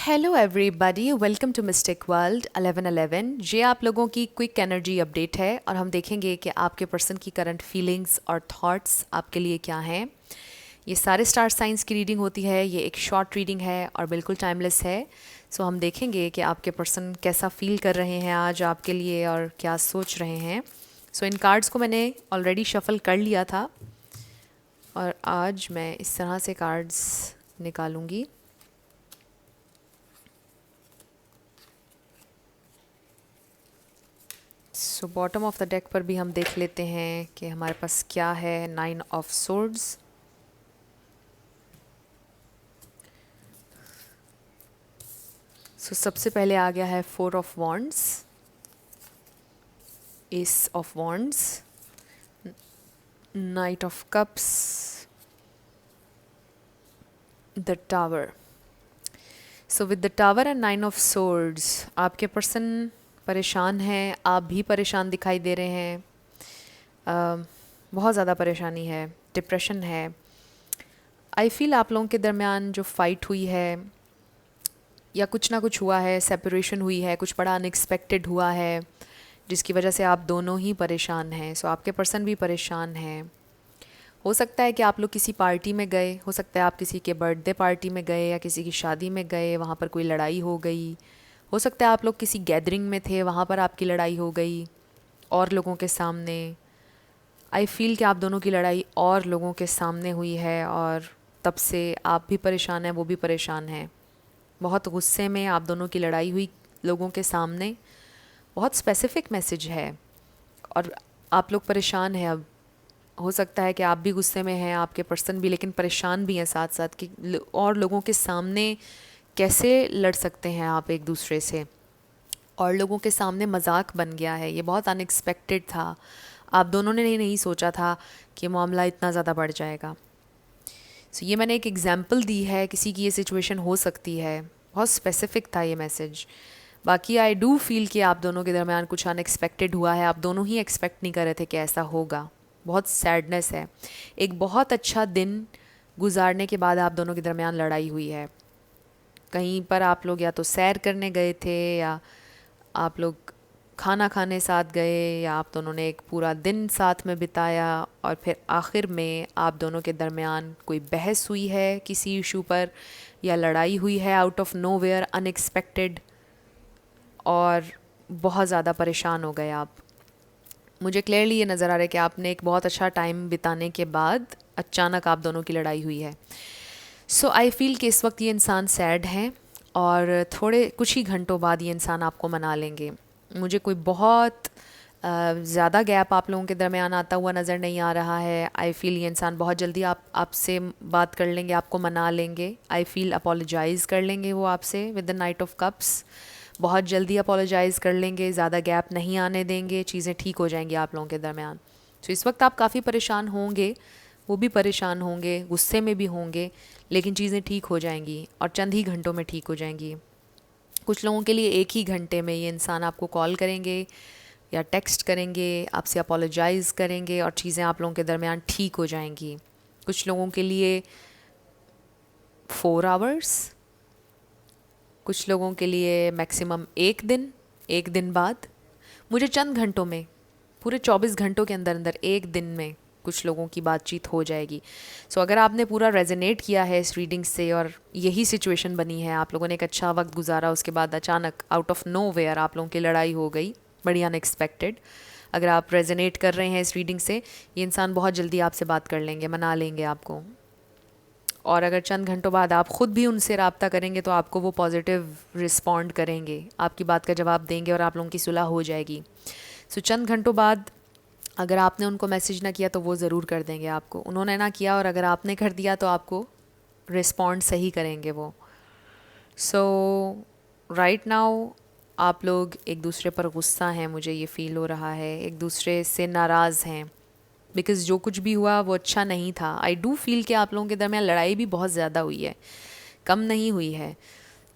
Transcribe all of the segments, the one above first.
Hello everybody, welcome to mistake world 1111। ये आप लोगों की क्विक एनर्जी अपडेट है और हम देखेंगे कि आपके पर्सन की करंट फीलिंग्स और थॉट्स आपके लिए क्या हैं। ये सारे स्टार साइंस की रीडिंग होती है। ये एक शॉर्ट रीडिंग है और बिल्कुल टाइमलेस है। सो हम देखेंगे कि आपके पर्सन कैसा फील कर रहे हैं आज आपके लिए और क्या सोच रहे हैं। सो इन कार्ड्स को मैंने ऑलरेडी शफल कर लिया था और आज मैं इस तरह से कार्ड्स निकालूंगी। So bottom of the deck पर भी हम देख लेते हैं कि हमारे पास क्या है। 9 ऑफ सोर्ड्स, सो सबसे पहले आ गया है 4 of wands, S of wands, night of cups, the tower. So with the tower and 9 of swords आपके पर्सन परेशान हैं। आप भी परेशान दिखाई दे रहे हैं। बहुत ज़्यादा परेशानी है, डिप्रेशन है। आई फील आप लोगों के दरमियान जो फ़ाइट हुई है या कुछ ना कुछ हुआ है, सेपरेशन हुई है, कुछ बड़ा अनएक्सपेक्टेड हुआ है जिसकी वजह से आप दोनों ही परेशान हैं। सो आपके पर्सन भी परेशान हैं। हो सकता है कि आप लोग किसी पार्टी में गए, हो सकता है आप किसी के बर्थडे पार्टी में गए या किसी की शादी में गए, वहाँ पर कोई लड़ाई हो गई। हो सकता है आप लोग किसी गैदरिंग में थे, वहाँ पर आपकी लड़ाई हो गई और लोगों के सामने। आई फील कि आप दोनों की लड़ाई और लोगों के सामने हुई है और तब से आप भी परेशान हैं, वो भी परेशान हैं। बहुत गुस्से में आप दोनों की लड़ाई हुई लोगों के सामने। बहुत स्पेसिफिक मैसेज है और आप लोग परेशान हैं। अब हो सकता है कि आप भी गुस्से में हैं, आपके पर्सन भी, लेकिन परेशान भी हैं साथ साथ कि और लोगों के सामने कैसे लड़ सकते हैं आप एक दूसरे से। और लोगों के सामने मजाक बन गया है। ये बहुत अनएक्सपेक्टेड था। आप दोनों ने नहीं सोचा था कि मामला इतना ज़्यादा बढ़ जाएगा। सो ये मैंने एक एग्जांपल दी है, किसी की ये सिचुएशन हो सकती है। बहुत स्पेसिफिक था ये मैसेज। बाकी आई डू फील कि आप दोनों के दरमियान कुछ अनएक्सपेक्टेड हुआ है। आप दोनों ही एक्सपेक्ट नहीं कर रहे थे कि ऐसा होगा। बहुत सैडनेस है। एक बहुत अच्छा दिन गुजारने के बाद आप दोनों के दरमियान लड़ाई हुई है। कहीं पर आप लोग या तो सैर करने गए थे या आप लोग खाना खाने साथ गए या आप दोनों ने एक पूरा दिन साथ में बिताया और फिर आखिर में आप दोनों के दरमियान कोई बहस हुई है किसी इशू पर या लड़ाई हुई है आउट ऑफ नोवेयर, अनएक्सपेक्टेड, और बहुत ज़्यादा परेशान हो गए आप। मुझे क्लियरली ये नज़र आ रहा है कि आपने एक बहुत अच्छा टाइम बिताने के बाद अचानक आप दोनों की लड़ाई हुई है। सो आई फील कि इस वक्त ये इंसान सैड हैं और थोड़े कुछ ही घंटों बाद ये इंसान आपको मना लेंगे। मुझे कोई बहुत ज़्यादा गैप आप लोगों के दरमियान आता हुआ नज़र नहीं आ रहा है। आई फील ये इंसान बहुत जल्दी आपसे बात कर लेंगे, आपको मना लेंगे। आई फील अपोलोजाइज़ कर लेंगे वो आपसे with the night of cups. बहुत जल्दी अपोलोजाइज़ कर लेंगे, ज़्यादा गैप नहीं आने देंगे, चीज़ें ठीक हो जाएंगी आप लोगों के दरमियान। तो इस वक्त आप काफ़ी परेशान होंगे, वो भी परेशान होंगे, गुस्से में भी होंगे, लेकिन चीज़ें ठीक हो जाएंगी और चंद ही घंटों में ठीक हो जाएंगी। कुछ लोगों के लिए एक ही घंटे में ये इंसान आपको कॉल करेंगे या टेक्स्ट करेंगे, आपसे अपोलोजाइज़ करेंगे और चीज़ें आप लोगों के दरमियान ठीक हो जाएंगी। कुछ लोगों के लिए 4 आवर्स, कुछ लोगों के लिए मैक्सिमम एक दिन बाद। मुझे चंद घंटों में, पूरे 24 घंटों के अंदर अंदर एक दिन में कुछ लोगों की बातचीत हो जाएगी। सो अगर आपने पूरा रेजोनेट किया है इस रीडिंग से और यही सिचुएशन बनी है, आप लोगों ने एक अच्छा वक्त गुजारा, उसके बाद अचानक आउट ऑफ नो वेयर आप लोगों की लड़ाई हो गई, बड़ी अनएक्सपेक्टेड। अगर आप रेजोनेट कर रहे हैं इस रीडिंग से, ये इंसान बहुत जल्दी आपसे बात कर लेंगे, मना लेंगे आपको। और अगर चंद घंटों बाद आप ख़ुद भी उनसे रब्ता करेंगे तो आपको वो पॉजिटिव रिस्पॉन्ड करेंगे, आपकी बात का जवाब देंगे और आप लोगों की सुलह हो जाएगी। सो चंद घंटों बाद अगर आपने उनको मैसेज ना किया तो वो ज़रूर कर देंगे आपको। उन्होंने ना किया और अगर आपने कर दिया तो आपको रिस्पॉन्ड सही करेंगे वो। सो राइट नाउ आप लोग एक दूसरे पर गुस्सा हैं, मुझे ये फ़ील हो रहा है, एक दूसरे से नाराज़ हैं बिकॉज़ जो कुछ भी हुआ वो अच्छा नहीं था। आई डू फील कि आप लोगों के दरमियान लड़ाई भी बहुत ज़्यादा हुई है, कम नहीं हुई है।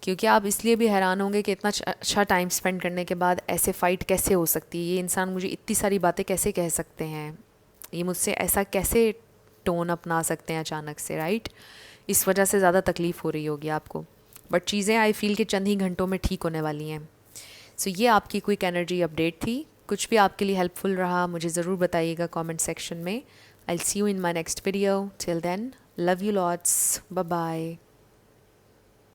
क्योंकि आप इसलिए भी हैरान होंगे कि इतना अच्छा टाइम स्पेंड करने के बाद ऐसे फ़ाइट कैसे हो सकती है। ये इंसान मुझे इतनी सारी बातें कैसे कह सकते हैं, ये मुझसे ऐसा कैसे टोन अपना सकते हैं अचानक से, राइट। इस वजह से ज़्यादा तकलीफ़ हो रही होगी आपको। बट चीज़ें आई फील कि चंद ही घंटों में ठीक होने वाली हैं। सो ये आपकी क्विक एनर्जी अपडेट थी। कुछ भी आपके लिए हेल्पफुल रहा मुझे ज़रूर बताइएगा कमेंट सेक्शन में। I will see you in my next video. Till then, love you lots, bye bye.